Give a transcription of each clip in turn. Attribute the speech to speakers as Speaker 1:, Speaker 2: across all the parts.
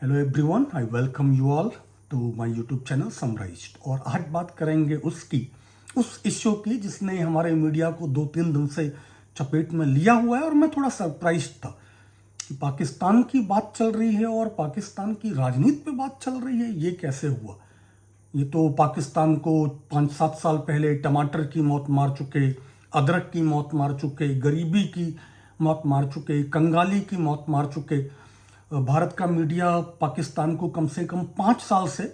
Speaker 1: Hello everyone, I welcome you all to my YouTube channel summarised. और आज बात करेंगे उस इश्यू की जिसने हमारे मीडिया को 2-3 दिन से चपेट में लिया हुआ है। और मैं थोड़ा सरप्राइज था कि पाकिस्तान की बात चल रही है और पाकिस्तान की राजनीति पे बात चल रही है। ये कैसे हुआ? ये तो पाकिस्तान को 5-7 साल पहले टमाटर की मौत मार चुके, अदरक की मौत मार चुके, गरीबी की मौत मार चुके, कंगाली की मौत मार चुके। भारत का मीडिया पाकिस्तान को कम से कम 5 साल से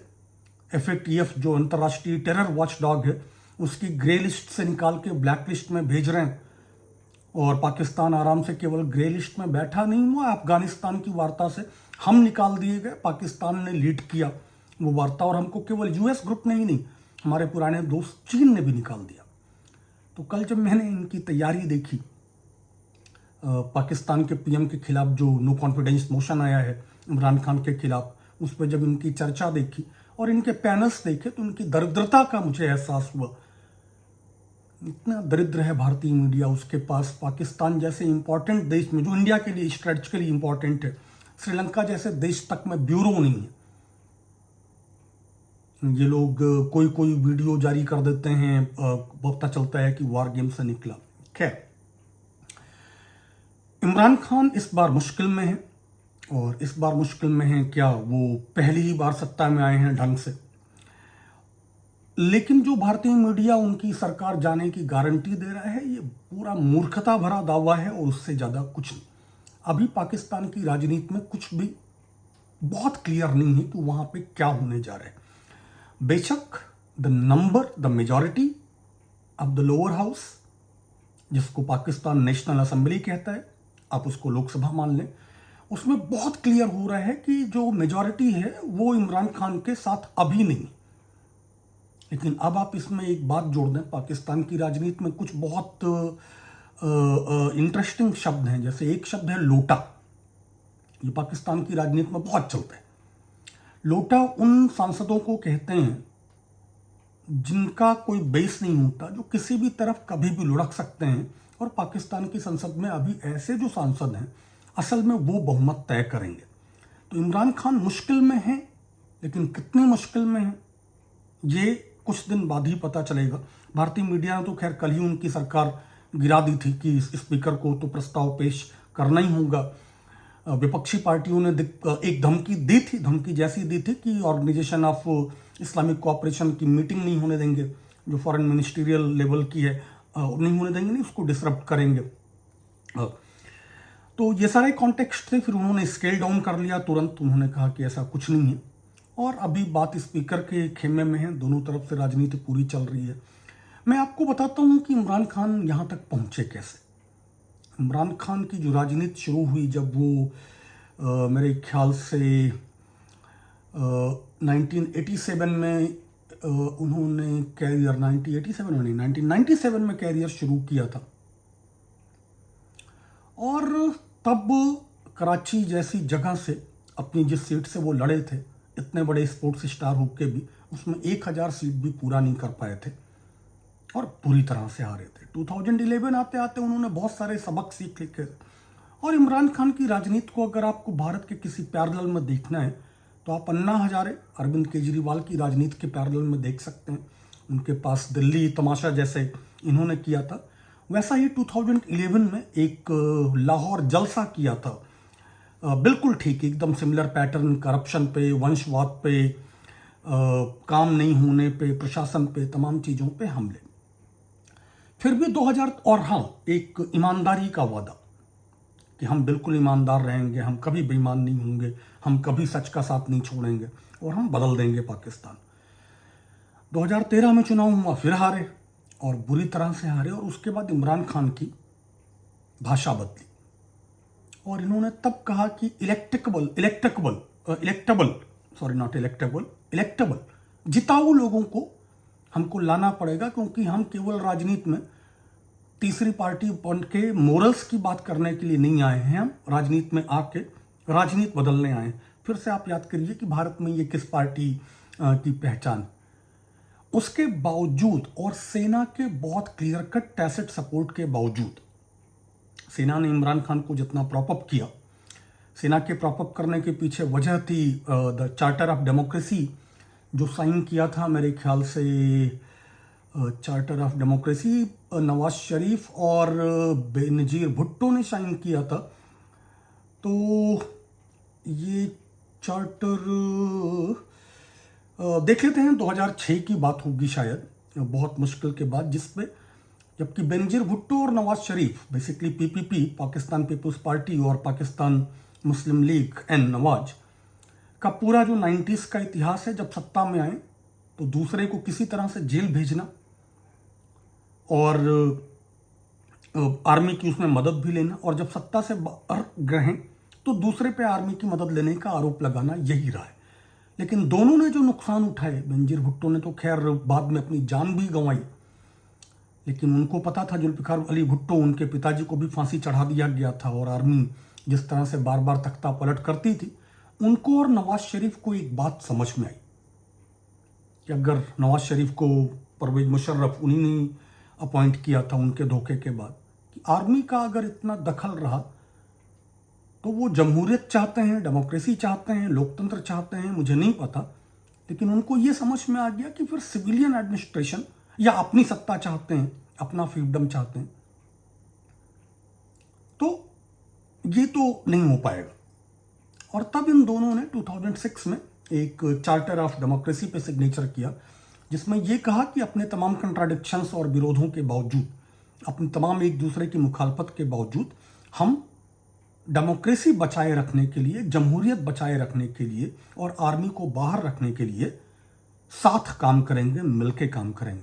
Speaker 1: FATF जो अंतर्राष्ट्रीय टेरर वॉच डॉग है उसकी ग्रे लिस्ट से निकाल के ब्लैक लिस्ट में भेज रहे हैं। और पाकिस्तान आराम से केवल ग्रे लिस्ट में बैठा नहीं हुआ, अफगानिस्तान की वार्ता से हम निकाल दिए गए। पाकिस्तान ने लीड किया वो वार्ता और हमको केवल US ग्रुप ने ही नहीं, हमारे पुराने दोस्त चीन ने भी निकाल दिया। तो कल जब मैंने इनकी तैयारी देखी, पाकिस्तान के PM के खिलाफ जो नो कॉन्फिडेंस मोशन आया है इमरान खान के खिलाफ, उस पर जब इनकी चर्चा देखी और इनके पैनल्स देखे तो इनकी दरिद्रता का मुझे एहसास हुआ। इतना दरिद्र है भारतीय मीडिया, उसके पास पाकिस्तान जैसे इंपॉर्टेंट देश में जो इंडिया के लिए स्ट्रेटेजिकली इंपॉर्टेंट है, श्रीलंका जैसे देश तक में ब्यूरो नहीं है। ये लोग कोई कोई वीडियो जारी कर देते हैं, पता चलता है कि वार गेम से निकला। खैर, इमरान खान इस बार मुश्किल में है। और इस बार मुश्किल में है क्या, वो पहली ही बार सत्ता में आए हैं ढंग से। लेकिन जो भारतीय मीडिया उनकी सरकार जाने की गारंटी दे रहा है, ये पूरा मूर्खता भरा दावा है और उससे ज़्यादा कुछ नहीं। अभी पाकिस्तान की राजनीति में कुछ भी बहुत क्लियर नहीं है कि वहाँ पे क्या होने जा रहा है। बेशक the majority of the lower house, जिसको पाकिस्तान नेशनल असेंबली कहता है, आप उसको लोकसभा मान लें, उसमें बहुत क्लियर हो रहा है कि जो मेजॉरिटी है वो इमरान खान के साथ अभी नहीं। लेकिन अब आप इसमें एक बात जोड़ दें, पाकिस्तान की राजनीति में कुछ बहुत इंटरेस्टिंग शब्द हैं। जैसे एक शब्द है लोटा, ये पाकिस्तान की राजनीति में बहुत चलता है। लोटा उन सांसदों को कहते हैं जिनका कोई बेस नहीं होता, जो किसी भी तरफ कभी भी लुढ़क सकते हैं। और पाकिस्तान की संसद में अभी ऐसे जो सांसद हैं असल में वो बहुमत तय करेंगे। तो इमरान खान मुश्किल में हैं, लेकिन कितनी मुश्किल में हैं ये कुछ दिन बाद ही पता चलेगा। भारतीय मीडिया ने तो खैर कल ही उनकी सरकार गिरा दी थी कि स्पीकर को तो प्रस्ताव पेश करना ही होगा। विपक्षी पार्टियों ने एक धमकी दी थी, धमकी जैसी दी थी कि ऑर्गेनाइजेशन ऑफ इस्लामिक कोऑपरेशन की मीटिंग नहीं होने देंगे, जो फॉरेन मिनिस्ट्रियल लेवल की है, नहीं होने देंगे, नहीं उसको डिसरप्ट करेंगे। तो ये सारे कॉन्टेक्स्ट थे। फिर उन्होंने स्केल डाउन कर लिया तुरंत, उन्होंने कहा कि ऐसा कुछ नहीं है। और अभी बात स्पीकर के खेमे में है, दोनों तरफ से राजनीति पूरी चल रही है। मैं आपको बताता हूँ कि इमरान खान यहाँ तक पहुँचे कैसे। इमरान खान की जो राजनीति शुरू हुई, जब वो मेरे ख्याल से 1987 में उन्होंने कैरियर 1987 में नहीं 1997 में कैरियर शुरू किया था। और तब कराची जैसी जगह से, अपनी जिस सीट से वो लड़े थे, इतने बड़े स्पोर्ट्स स्टार होकर भी उसमें 1000 सीट भी पूरा नहीं कर पाए थे और पूरी तरह से हारे थे। 2011 आते आते उन्होंने बहुत सारे सबक सीख लिखे। और इमरान खान की राजनीति को अगर आपको भारत के किसी पैरेलल में देखना है तो आप अन्ना हजारे, अरविंद केजरीवाल की राजनीति के पैरेलल में देख सकते हैं। उनके पास दिल्ली तमाशा जैसे इन्होंने किया था, वैसा ही 2011 में एक लाहौर जलसा किया था। बिल्कुल ठीक, एकदम सिमिलर पैटर्न, करप्शन पे, वंशवाद पे, काम नहीं होने पे, प्रशासन पे, तमाम चीज़ों पे हमले। फिर भी 2000, और हाँ, एक ईमानदारी का वादा कि हम बिल्कुल ईमानदार रहेंगे, हम कभी बेईमान नहीं होंगे, हम कभी सच का साथ नहीं छोड़ेंगे और हम बदल देंगे पाकिस्तान। 2013 में चुनाव हुआ, फिर हारे और बुरी तरह से हारे। और उसके बाद इमरान खान की भाषा बदली और इन्होंने तब कहा कि इलेक्टेबल जिताऊ लोगों को हमको लाना पड़ेगा, क्योंकि हम केवल राजनीति में तीसरी पार्टी बन के मोरल्स की बात करने के लिए नहीं आए हैं, हम राजनीति में आके राजनीति बदलने आए हैं। फिर से आप याद करिए कि भारत में ये किस पार्टी की पहचान। उसके बावजूद और सेना के बहुत क्लियर कट टैसिट सपोर्ट के बावजूद सेना ने इमरान खान को जितना प्रॉप अप किया, सेना के प्रॉपअप करने के पीछे वजह थी द चार्टर ऑफ डेमोक्रेसी जो साइन किया था मेरे ख्याल से, charter of democracy Nawaz Sharif और बेनजीर भुट्टो ने साइन किया था। तो ये चार्टर देख लेते हैं, 2006 की बात होगी शायद, बहुत मुश्किल के बाद, जिसमें जबकि बेनजीर भुट्टो और Nawaz Sharif basically PPP Pakistan peoples party और Pakistan Muslim league N Nawaz का पूरा जो 90s का इतिहास है, जब सत्ता में आए तो दूसरे को किसी तरह से जेल भेजना और आर्मी की उसमें मदद भी लेना, और जब सत्ता से बाहर गए तो दूसरे पे आर्मी की मदद लेने का आरोप लगाना, यही रहा है। लेकिन दोनों ने जो नुकसान उठाए, बेनजीर भुट्टो ने तो खैर बाद में अपनी जान भी गंवाई, लेकिन उनको पता था जुल्फिकार अली भुट्टो, उनके पिताजी को भी फांसी चढ़ा दिया गया था, और आर्मी जिस तरह से बार बार तख्ता पलट करती थी, उनको और नवाज शरीफ को एक बात समझ में आई कि अगर नवाज शरीफ को परवेज मुशर्रफ उन्हीं ने अपॉइंट किया था उनके धोखे के बाद, कि आर्मी का अगर इतना दखल रहा तो वो जमहूरियत चाहते हैं, डेमोक्रेसी चाहते हैं, लोकतंत्र चाहते हैं, मुझे नहीं पता, लेकिन उनको ये समझ में आ गया कि फिर सिविलियन एडमिनिस्ट्रेशन या अपनी सत्ता चाहते हैं, अपना फ्रीडम चाहते हैं, तो ये तो नहीं हो पाएगा। और तब इन दोनों ने 2006 में एक चार्टर ऑफ डेमोक्रेसी पे सिग्नेचर किया, जिसमें यह कहा कि अपने तमाम कंट्राडिक्शंस और विरोधों के बावजूद, अपनी तमाम एक दूसरे की मुखालफत के बावजूद, हम डेमोक्रेसी बचाए रखने के लिए, जमहूरियत बचाए रखने के लिए और आर्मी को बाहर रखने के लिए साथ काम करेंगे, मिलके काम करेंगे।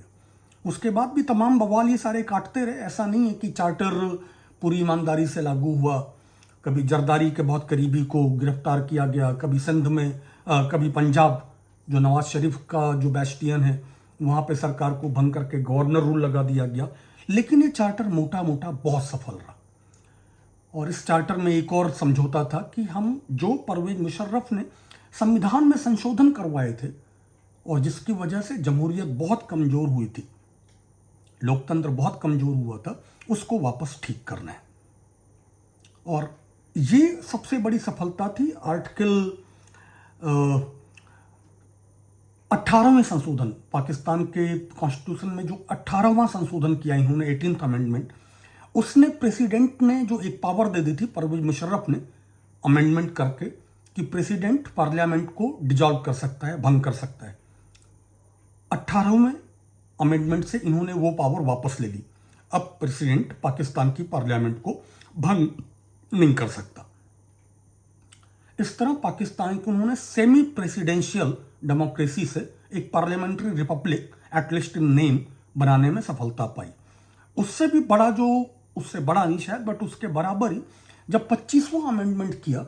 Speaker 1: उसके बाद भी तमाम बवाल ये सारे काटते रहे। ऐसा नहीं है कि चार्टर पूरी ईमानदारी से लागू हुआ। कभी जरदारी के बहुत करीबी को गिरफ्तार किया गया, कभी सिंध में, कभी पंजाब जो नवाज शरीफ का जो बैस्टियन है वहाँ पे सरकार को भंग करके गवर्नर रूल लगा दिया गया। लेकिन ये चार्टर मोटा मोटा बहुत सफल रहा। और इस चार्टर में एक और समझौता था कि हम जो परवेज मुशर्रफ ने संविधान में संशोधन करवाए थे और जिसकी वजह से जमहूरियत बहुत कमज़ोर हुई थी, लोकतंत्र बहुत कमज़ोर हुआ था, उसको वापस ठीक करना है। और ये सबसे बड़ी सफलता थी। आर्टिकल 18वें संशोधन, पाकिस्तान के कॉन्स्टिट्यूशन में जो 18वां संशोधन किया इन्होंने, 18th अमेंडमेंट, उसने प्रेसिडेंट ने जो एक पावर दे दी थी परवेज मुशर्रफ ने अमेंडमेंट करके कि प्रेसिडेंट पार्लियामेंट को डिजॉल्व कर सकता है, भंग कर सकता है। 18वें अमेंडमेंट से इन्होंने वो पावर वापस ले ली। अब प्रेसिडेंट पाकिस्तान की पार्लियामेंट को भंग नहीं कर सकता। इस तरह पाकिस्तान को उन्होंने सेमी प्रेसिडेंशियल डेमोक्रेसी से एक parliamentary Republic at least in name बनाने में सफलता पाई। उससे भी बड़ा, जो उससे बड़ा नहीं शायद, बट उसके बराबर ही, जब 25वां अमेंडमेंट किया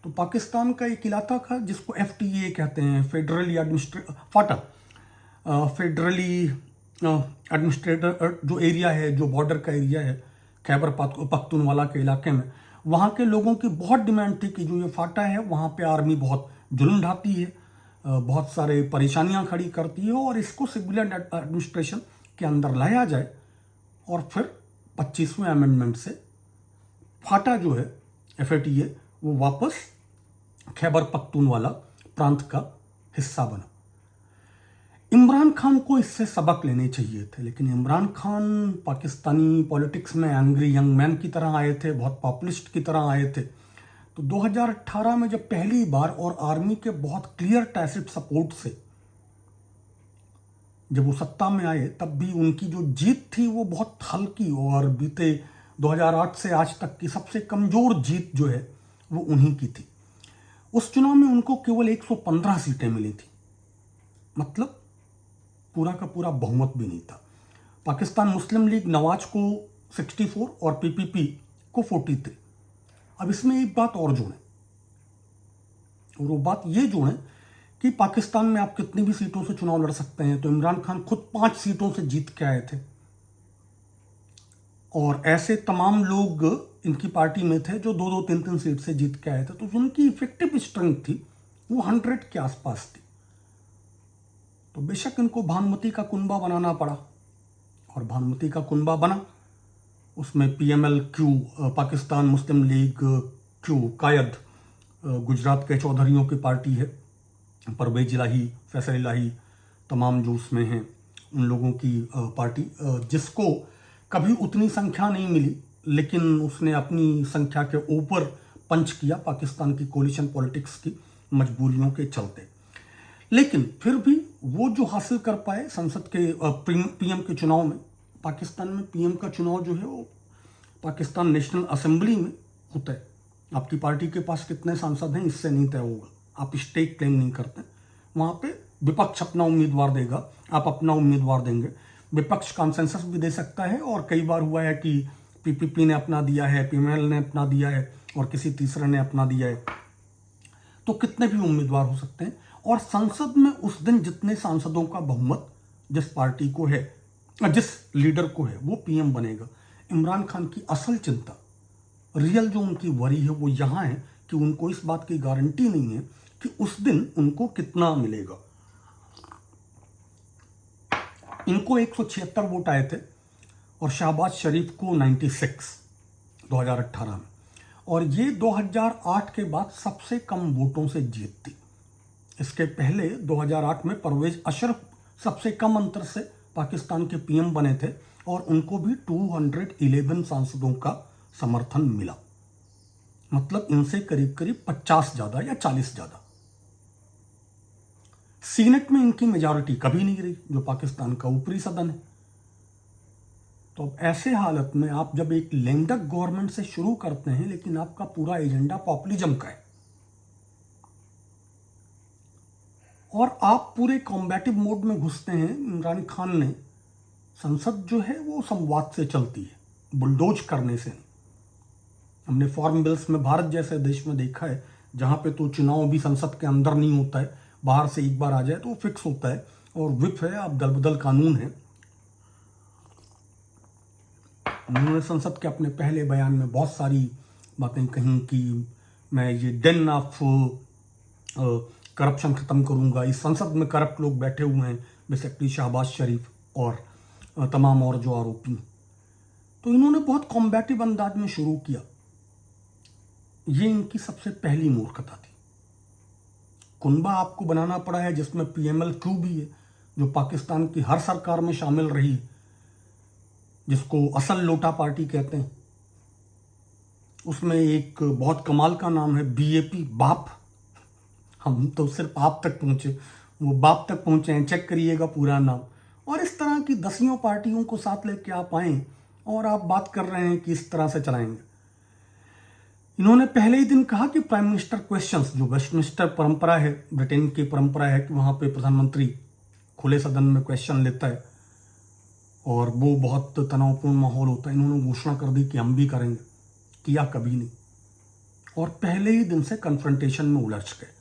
Speaker 1: तो पाकिस्तान का एक इलाका था जिसको FTA कहते हैं, फेडरली फेडरली एडमिनिस्ट्रेटर जो एरिया है, जो बॉर्डर का एरिया है खैबर पख्तूनवाला के इलाके में, वहाँ के लोगों की बहुत डिमांड थी कि जो ये फाटा है वहाँ पे आर्मी बहुत जुल्म ढाती है, बहुत सारे परेशानियाँ खड़ी करती है, और इसको सिविलियन एडमिनिस्ट्रेशन के अंदर लाया जाए। और फिर 25वें अमेंडमेंट से फाटा जो है FATA वो वापस खैबर पख्तूनवाला प्रांत का हिस्सा बना। इमरान खान को इससे सबक लेने चाहिए थे, लेकिन इमरान खान पाकिस्तानी पॉलिटिक्स में एंग्री यंग मैन की तरह आए थे, बहुत पॉपुलिस्ट की तरह आए थे। तो 2018 में जब पहली बार और आर्मी के बहुत क्लियर टैसिट सपोर्ट से जब वो सत्ता में आए, तब भी उनकी जो जीत थी वो बहुत हल्की, और बीते 2008 से आज तक की सबसे कमजोर जीत जो है वो उन्हीं की थी। उस चुनाव में उनको केवल 115 सीटें मिली थी, मतलब पूरा का पूरा बहुमत भी नहीं था। पाकिस्तान मुस्लिम लीग नवाज को 64 और PPP को 43। अब इसमें एक बात और जोड़ें, और वो बात ये जोड़ें कि पाकिस्तान में आप कितनी भी सीटों से चुनाव लड़ सकते हैं, तो इमरान खान खुद 5 सीटों से जीत के आए थे, और ऐसे तमाम लोग इनकी पार्टी में थे जो 2-2, 3-3 सीट से जीत के आए थे। तो जो उनकी इफेक्टिव स्ट्रेंथ थी वो 100 के आसपास थी। तो बेशक इनको भानुमति का कुनबा बनाना पड़ा, और भानुमति का कुनबा बना। उसमें PMLQ, Pakistan Muslim league Q कायद गुजरात के चौधरियों की पार्टी है, परवेज इलाही, फैसल इलाही, तमाम जो उसमें हैं उन लोगों की पार्टी, जिसको कभी उतनी संख्या नहीं मिली, लेकिन उसने अपनी संख्या के ऊपर पंच किया पाकिस्तान की कोलिशन पॉलिटिक्स की मजबूरियों के चलते। लेकिन फिर भी वो जो हासिल कर पाए संसद के पीएम के चुनाव में, पाकिस्तान में पीएम का चुनाव जो है वो पाकिस्तान नेशनल असेंबली में होता है। आपकी पार्टी के पास कितने सांसद हैं इससे नहीं तय होगा, आप स्टेक क्लेम नहीं करते। वहाँ पे विपक्ष अपना उम्मीदवार देगा, आप अपना उम्मीदवार देंगे, विपक्ष कॉन्सेंसस भी दे सकता है, और कई बार हुआ है कि पीपीपी ने अपना दिया है, पीएमएल ने अपना दिया है, और किसी तीसरे ने अपना दिया है, तो कितने भी उम्मीदवार हो सकते हैं। और संसद में उस दिन जितने सांसदों का बहुमत जिस पार्टी को है, जिस लीडर को है, वो पीएम बनेगा। इमरान खान की असल चिंता, रियल जो उनकी वरी है वो यहाँ है कि उनको इस बात की गारंटी नहीं है कि उस दिन उनको कितना मिलेगा। इनको 176 वोट आए थे और शहबाज शरीफ को 96 2018 में, और ये 2008 के बाद सबसे कम वोटों से जीतती। इसके पहले 2008 में परवेज अशरफ सबसे कम अंतर से पाकिस्तान के पीएम बने थे और उनको भी 211 सांसदों का समर्थन मिला, मतलब इनसे करीब करीब 50 ज्यादा या 40 ज्यादा। सीनेट में इनकी मेजॉरिटी कभी नहीं रही, जो पाकिस्तान का ऊपरी सदन है। तो अब ऐसे हालत में आप जब एक लेंडक गवर्नमेंट से शुरू करते हैं, लेकिन आपका पूरा एजेंडा पॉपुलिज्म का है, और आप पूरे कॉम्बैटिव मोड में घुसते हैं। इमरान खान ने, संसद जो है वो संवाद से चलती है, बुलडोज करने से नहीं। हमने फॉर्म बिल्स में भारत जैसे देश में देखा है जहां पे तो चुनाव भी संसद के अंदर नहीं होता है, बाहर से एक बार आ जाए तो वो फिक्स होता है, और विप है, अब दलबदल कानून है। उन्होंने संसद के अपने पहले बयान में बहुत सारी बातें कही कि मैं ये डेन ऑफ करप्शन खत्म करूंगा। इस संसद में करप्ट लोग बैठे हुए हैं, बेसिकली शहबाज शरीफ और तमाम और जो आरोपी। तो इन्होंने बहुत कॉम्बैटिव अंदाज में शुरू किया। ये इनकी सबसे पहली मूर्खता थी। कुनबा आपको बनाना पड़ा है जिसमें पीएमएल क्यू भी है, जो पाकिस्तान की हर सरकार में शामिल रही, जिसको असल लोटा पार्टी कहते हैं। उसमें एक बहुत कमाल का नाम है बीएपी, बाप। हम तो सिर्फ आप तक पहुंचे, वो बाप तक पहुंचे हैं, चेक करिएगा पूरा नाम। और इस तरह की दसियों पार्टियों को साथ लेके आप आए और आप बात कर रहे हैं कि इस तरह से चलाएंगे। इन्होंने पहले ही दिन कहा कि प्राइम मिनिस्टर क्वेश्चंस, जो वेस्टमिनिस्टर परंपरा है, ब्रिटेन की परंपरा है कि वहां पे प्रधानमंत्री खुले सदन में क्वेश्चन लेता है और वो बहुत तनावपूर्ण माहौल होता है, इन्होंने घोषणा कर दी कि हम भी करेंगे। किया कभी नहीं, और पहले ही दिन से कन्फ्रंटेशन में उलझ गए।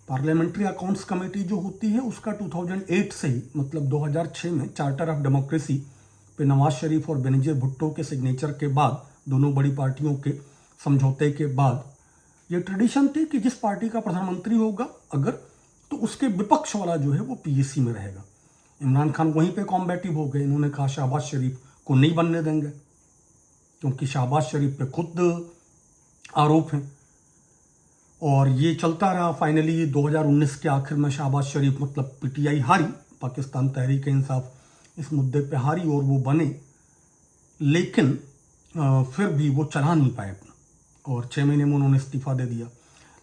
Speaker 1: पार्लियामेंट्री अकाउंट्स कमेटी जो होती है उसका 2008 से ही, मतलब 2006 में चार्टर ऑफ डेमोक्रेसी पे नवाज शरीफ और बेनजीर भुट्टो के सिग्नेचर के बाद, दोनों बड़ी पार्टियों के समझौते के बाद, ये ट्रेडिशन थी कि जिस पार्टी का प्रधानमंत्री होगा अगर, तो उसके विपक्ष वाला जो है वो पीएसी में रहेगा। इमरान खान वहीं पे कॉम्बैटिव हो गए। इन्होंने कहा शहबाज शरीफ को नहीं बनने देंगे, क्योंकि शहबाज शरीफ पे खुद आरोप हैं। और ये चलता रहा। फाइनली 2019 के आखिर में शहबाज शरीफ, मतलब पीटीआई हारी, पाकिस्तान तहरीक इंसाफ इस मुद्दे पे हारी और वो बने, लेकिन फिर भी वो चला नहीं पाए अपना, और 6 महीने में उन्होंने इस्तीफा दे दिया।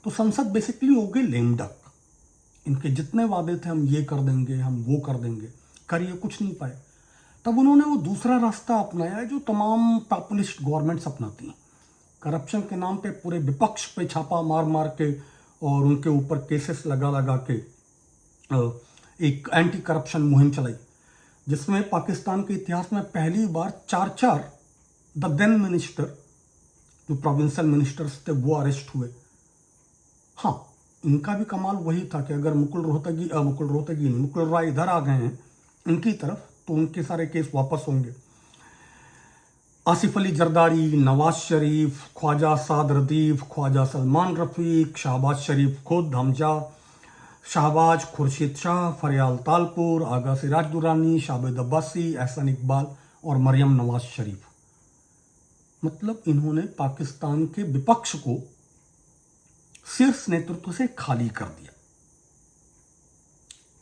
Speaker 1: तो संसद बेसिकली हो गई लेम डक। इनके जितने वादे थे, हम ये कर देंगे, हम वो कर देंगे, करिए कुछ नहीं पाए। तब उन्होंने वो दूसरा रास्ता अपनाया जो तमाम पॉपुलिस्ट गवर्नमेंट्स अपनाती हैं। करप्शन के नाम पे पूरे विपक्ष पे छापा मार मार के और उनके ऊपर केसेस लगा लगा के एक एंटी करप्शन मुहिम चलाई, जिसमें पाकिस्तान के इतिहास में पहली बार 4 द देन मिनिस्टर, जो प्रोविंशियल मिनिस्टर्स थे, वो अरेस्ट हुए। हाँ, इनका भी कमाल वही था कि अगर मुकुल रॉय इधर आ गए हैं इनकी तरफ, तो उनके सारे केस वापस होंगे। आसिफ अली जरदारी, नवाज शरीफ, ख्वाजा साद रदीफ, ख्वाजा सलमान रफीक, शहबाज शरीफ खुद, हमजा शहबाज, खुर्शीद शाह, फरियाल तालपुर, आगा सिराज दुरानी, शाबिद अब्बासी, एहसन इकबाल और मरियम नवाज शरीफ। मतलब इन्होंने पाकिस्तान के विपक्ष को शीर्ष नेतृत्व से खाली कर दिया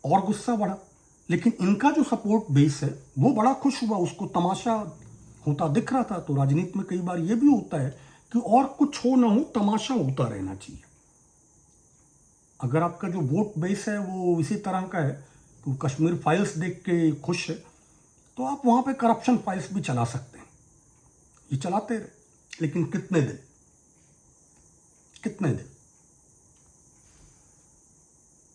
Speaker 1: और गुस्सा बढ़ा। लेकिन इनका जो सपोर्ट बेस है वो बड़ा खुश हुआ, उसको तमाशा होता दिख रहा था। तो राजनीति में कई बार ये भी होता है कि और कुछ हो ना हो, तमाशा होता रहना चाहिए। अगर आपका जो वोट बेस है वो इसी तरह का है कि कश्मीर फाइल्स देख के खुश है, तो आप वहां पे करप्शन फाइल्स भी चला सकते हैं। ये चलाते रहे, लेकिन कितने दिन, कितने दिन।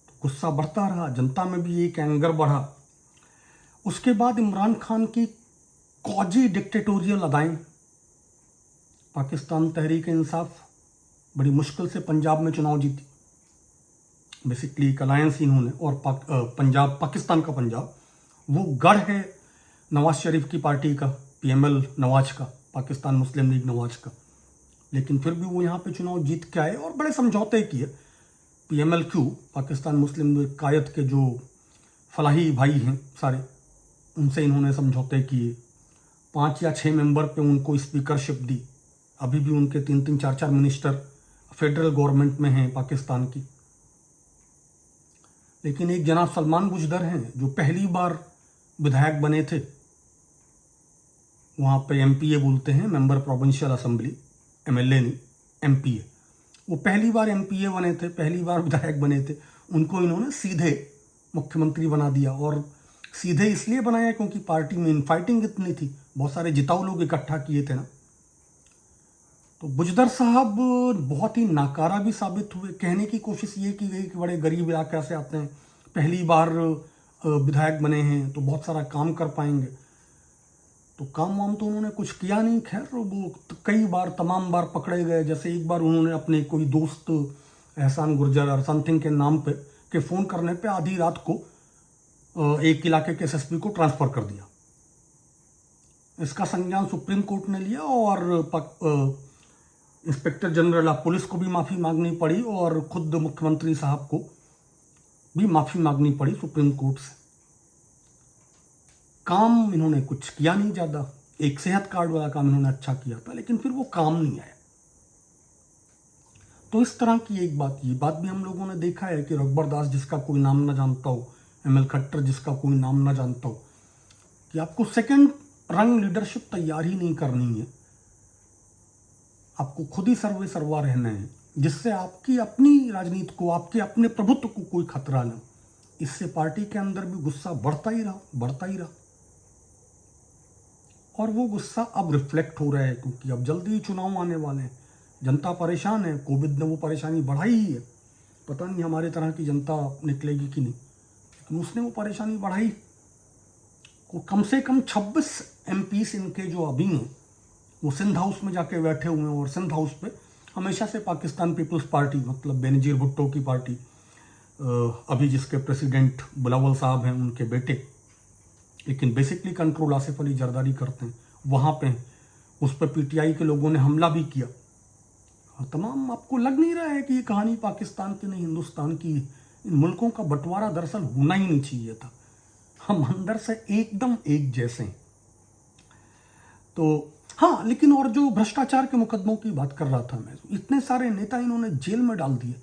Speaker 1: तो गुस्सा बढ़ता रहा, जनता में भी एक एंगर बढ़ा। उसके बाद इमरान खान की कौजी डिक्टेटोरियल अदाएं, पाकिस्तान तहरीक इंसाफ बड़ी मुश्किल से पंजाब में चुनाव जीती। बेसिकली एक अलायंस इन्होंने, और पंजाब, पाकिस्तान का पंजाब वो गढ़ है नवाज शरीफ की पार्टी का, पीएमएल नवाज का, पाकिस्तान मुस्लिम लीग नवाज का। लेकिन फिर भी वो यहाँ पे चुनाव जीत के आए और बड़े समझौते किए। पीएमएलक्यू, पाकिस्तान मुस्लिम लीग कायद के जो फलाही भाई हैं सारे, उनसे इन्होंने समझौते किए। 5 या 6 मेंबर पे उनको स्पीकरशिप दी। अभी भी उनके 3-3, 4-4 मिनिस्टर फेडरल गवर्नमेंट में हैं पाकिस्तान की। लेकिन एक जनाब सलमान बुजदर हैं जो पहली बार विधायक बने थे, वहाँ पे एमपीए बोलते हैं, मेंबर प्रोविंशियल असेंबली, एमएलए नहीं, एमपीए। वो पहली बार एमपीए बने थे, पहली बार विधायक बने थे। उनको इन्होंने सीधे मुख्यमंत्री बना दिया। और सीधे इसलिए बनाया क्योंकि पार्टी में इनफाइटिंग इतनी थी, बहुत सारे जिताऊ लोग इकट्ठा किए थे ना। तो बुजदर साहब बहुत ही नाकारा भी साबित हुए। कहने की कोशिश ये की गई कि बड़े गरीब इलाके से आते हैं, पहली बार विधायक बने हैं तो बहुत सारा काम कर पाएंगे। तो काम वाम तो उन्होंने कुछ किया नहीं। खैर, वो कई बार, तमाम बार पकड़े गए। जैसे एक बार उन्होंने अपने कोई दोस्त एहसान गुर्जर और समथिंग के नाम पे के फ़ोन करने पे आधी रात को एक इलाके के एसएसपी को ट्रांसफ़र कर दिया। इसका संज्ञान सुप्रीम कोर्ट ने लिया और इंस्पेक्टर जनरल ऑफ पुलिस को भी माफ़ी मांगनी पड़ी और खुद मुख्यमंत्री साहब को भी माफ़ी मांगनी पड़ी सुप्रीम कोर्ट से। काम इन्होंने कुछ किया नहीं ज़्यादा। एक सेहत कार्ड वाला काम इन्होंने अच्छा किया था, लेकिन फिर वो काम नहीं आया। तो इस तरह की एक बात, ये बात भी हम लोगों ने देखा है कि रघुबर दास जिसका कोई नाम ना जानता हो, एमएल खट्टर जिसका कोई नाम ना जानता हो, कि आपको सेकंड रंग लीडरशिप तैयार ही नहीं करनी है। आपको खुद ही सर्वे सर्वा रहना है, जिससे आपकी अपनी राजनीति को, आपके अपने प्रभुत्व को कोई खतरा ना। इससे पार्टी के अंदर भी गुस्सा बढ़ता ही रहा। और वो गुस्सा अब रिफ्लेक्ट हो रहा है, क्योंकि अब जल्दी ही चुनाव आने वाले हैं। जनता परेशान है। कोविड ने वो परेशानी बढ़ाई ही है। पता नहीं हमारे तरह की जनता निकलेगी कि नहीं, लेकिन उसने वो परेशानी बढ़ाई। कम से कम 26 एमपीस इनके जो अभी हैं वो सिंध हाउस में जाके बैठे हुए हैं। और सिंध हाउस पे हमेशा से पाकिस्तान पीपल्स पार्टी, मतलब बेनजीर भुट्टो की पार्टी, अभी जिसके प्रेसिडेंट बिलावल साहब हैं, उनके बेटे, लेकिन बेसिकली कंट्रोल आसिफ अली जरदारी करते हैं, वहाँ पे उस पर पीटीआई के लोगों ने हमला भी किया। और तमाम, आपको लग नहीं रहा है कि ये कहानी पाकिस्तान की नहीं, हिंदुस्तान की। इन मुल्कों का बंटवारा दरअसल होना ही नहीं चाहिए था। हम अंदर से एकदम एक जैसे हैं। तो हाँ, लेकिन और जो भ्रष्टाचार के मुकदमों की बात कर रहा था मैं, इतने सारे नेता इन्होंने जेल में डाल दिए।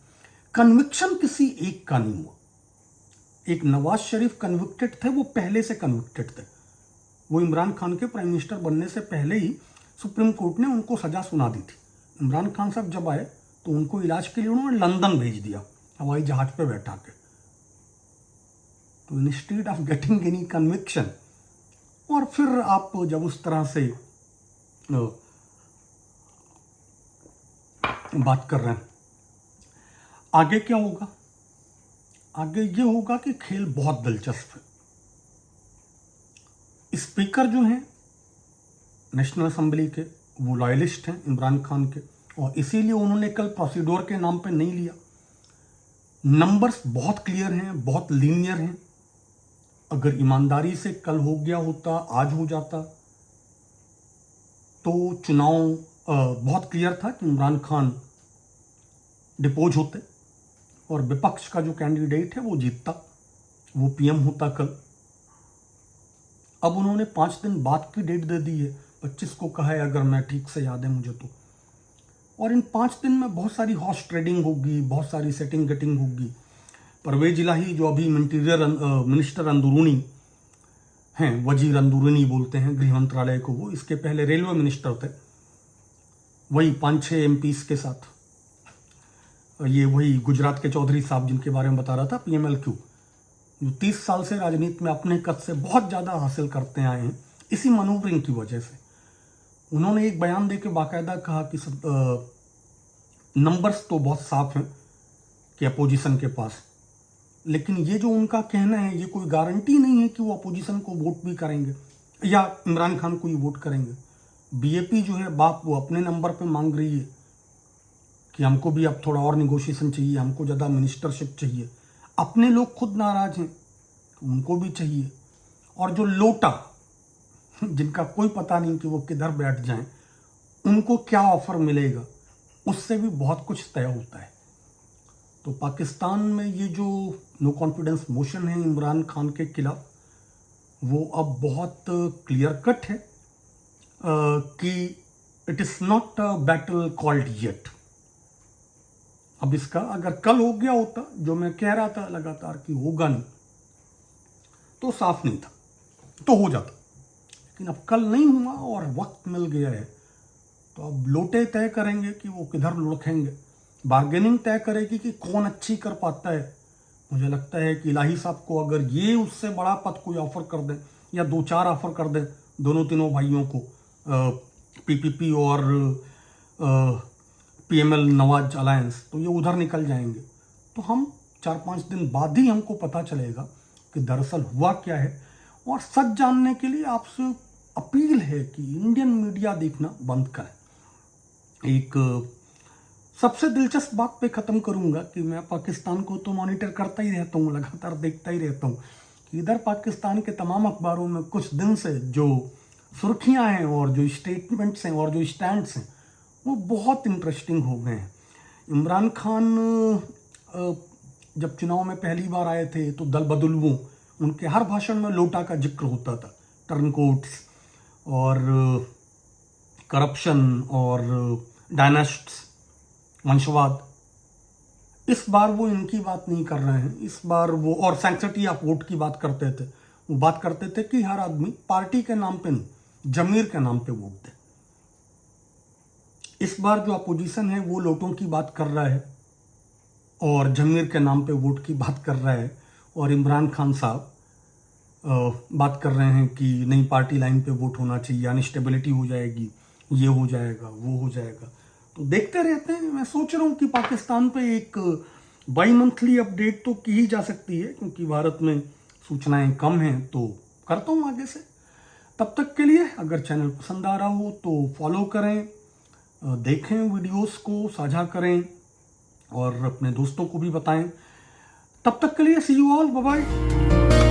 Speaker 1: कन्विक्शन किसी एक का नहीं हुआ। एक नवाज शरीफ कन्विक्टेड थे, वो पहले से कन्विक्टेड थे। वो इमरान खान के प्राइम मिनिस्टर बनने से पहले ही सुप्रीम कोर्ट ने उनको सजा सुना दी थी। इमरान खान साहब जब आए तो उनको इलाज के लिए उन्होंने लंदन भेज दिया, हवाई जहाज पे बैठा के। तो instead of getting any conviction, और फिर आप जब उस तरह से बात कर रहे हैं, आगे क्या होगा? आगे ये होगा कि खेल बहुत दिलचस्प है। स्पीकर जो हैं नेशनल असेंबली के, वो लॉयलिस्ट हैं इमरान खान के, और इसीलिए उन्होंने कल प्रोसीड्योर के नाम पे नहीं लिया। नंबर्स बहुत क्लियर हैं, बहुत लीनियर हैं। अगर ईमानदारी से कल हो गया होता, आज हो जाता, तो चुनाव बहुत क्लियर था कि इमरान खान डिपोज होते और विपक्ष का जो कैंडिडेट है वो जीतता, वो पीएम होता कल। अब उन्होंने 5 दिन बाद की डेट दे दी है, 25 को कहा है, अगर मैं ठीक से याद है मुझे तो। और इन 5 दिन में बहुत सारी हॉर्स ट्रेडिंग होगी, बहुत सारी सेटिंग गेटिंग होगी। परवेज इलाही जो अभी मिनिस्टर अंदरूनी हैं, वजीर अंदरूनी बोलते हैं गृह मंत्रालय को, वो इसके पहले रेलवे मिनिस्टर थे, वही 5-6 एमपीज के साथ, ये वही गुजरात के चौधरी साहब जिनके बारे में बता रहा था, PMLQ, जो 30 साल से राजनीति में अपने कद से बहुत ज़्यादा हासिल करते आए हैं इसी मनूवरिंग की वजह से। उन्होंने एक बयान देकर बाकायदा कहा कि नंबर्स तो बहुत साफ हैं कि अपोजिशन के पास, लेकिन ये जो उनका कहना है ये कोई गारंटी नहीं है कि वो अपोजिशन को वोट भी करेंगे या इमरान खान को ही वोट करेंगे। बीएपी जो है बाप वो अपने नंबर पे मांग रही है कि हमको भी अब थोड़ा और निगोशिएशन चाहिए, हमको ज़्यादा मिनिस्टरशिप चाहिए। अपने लोग खुद नाराज हैं, उनको भी चाहिए। और जो लोटा जिनका कोई पता नहीं कि वो किधर बैठ जाएं, उनको क्या ऑफर मिलेगा, उससे भी बहुत कुछ तय होता है। तो पाकिस्तान में ये जो नो कॉन्फिडेंस मोशन है इमरान खान के खिलाफ, वो अब बहुत क्लियर कट है कि it is not a battle called yet. अब इसका अगर कल हो गया होता, जो मैं कह रहा था लगातार कि होगा नहीं, तो साफ नहीं था, तो हो जाता। लेकिन अब कल नहीं हुआ और वक्त मिल गया है, तो अब लोटे तय करेंगे कि वो किधर लुढ़केंगे। बार्गेनिंग तय करेगी कि कौन अच्छी कर पाता है। मुझे लगता है कि इलाही साहब को अगर ये उससे बड़ा पद कोई ऑफर कर दे या 2-4 ऑफर कर दे दोनों तीनों भाइयों को, PPP और PML नवाज अलायंस, तो ये उधर निकल जाएंगे। तो हम 4-5 दिन बाद ही हमको पता चलेगा कि दरअसल हुआ क्या है। और सच जानने के लिए आपसे अपील है कि इंडियन मीडिया देखना बंद करें। एक सबसे दिलचस्प बात पे ख़त्म करूंगा कि मैं पाकिस्तान को तो मॉनिटर करता ही रहता हूँ, लगातार देखता ही रहता हूँ कि इधर पाकिस्तान के तमाम अखबारों में कुछ दिन से जो सुर्खियाँ हैं और जो स्टेटमेंट्स हैं और जो स्टैंड्स हैं वो बहुत इंटरेस्टिंग हो गए हैं। इमरान खान जब चुनाव में पहली बार आए थे तो दल बदलवों, उनके हर भाषण में लोटा का जिक्र होता था, टर्नकोट्स और करप्शन और डायनेस्ट्स, वंशवाद। इस बार वो इनकी बात नहीं कर रहे हैं। इस बार वो और सैंक्टिटी ऑफ वोट की बात करते थे। वो बात करते थे कि हर आदमी पार्टी के नाम पे नहीं, जमीर के नाम पे वोट दे। इस बार जो अपोजिशन है वो लोटों की बात कर रहा है और जमीर के नाम पे वोट की बात कर रहा है। और इमरान खान साहब बात कर रहे हैं कि नहीं, पार्टी लाइन पे वोट होना चाहिए, अनस्टेबिलिटी हो जाएगी, ये हो जाएगा, वो हो जाएगा। तो देखते रहते हैं। मैं सोच रहा हूँ कि पाकिस्तान पे एक बाई मंथली अपडेट तो की ही जा सकती है, क्योंकि भारत में सूचनाएं कम हैं, तो करता हूँ आगे से। तब तक के लिए अगर चैनल पसंद आ रहा हो तो फॉलो करें, देखें वीडियोस को, साझा करें और अपने दोस्तों को भी बताएं। तब तक के लिए सी यू ऑल, बाय बाय।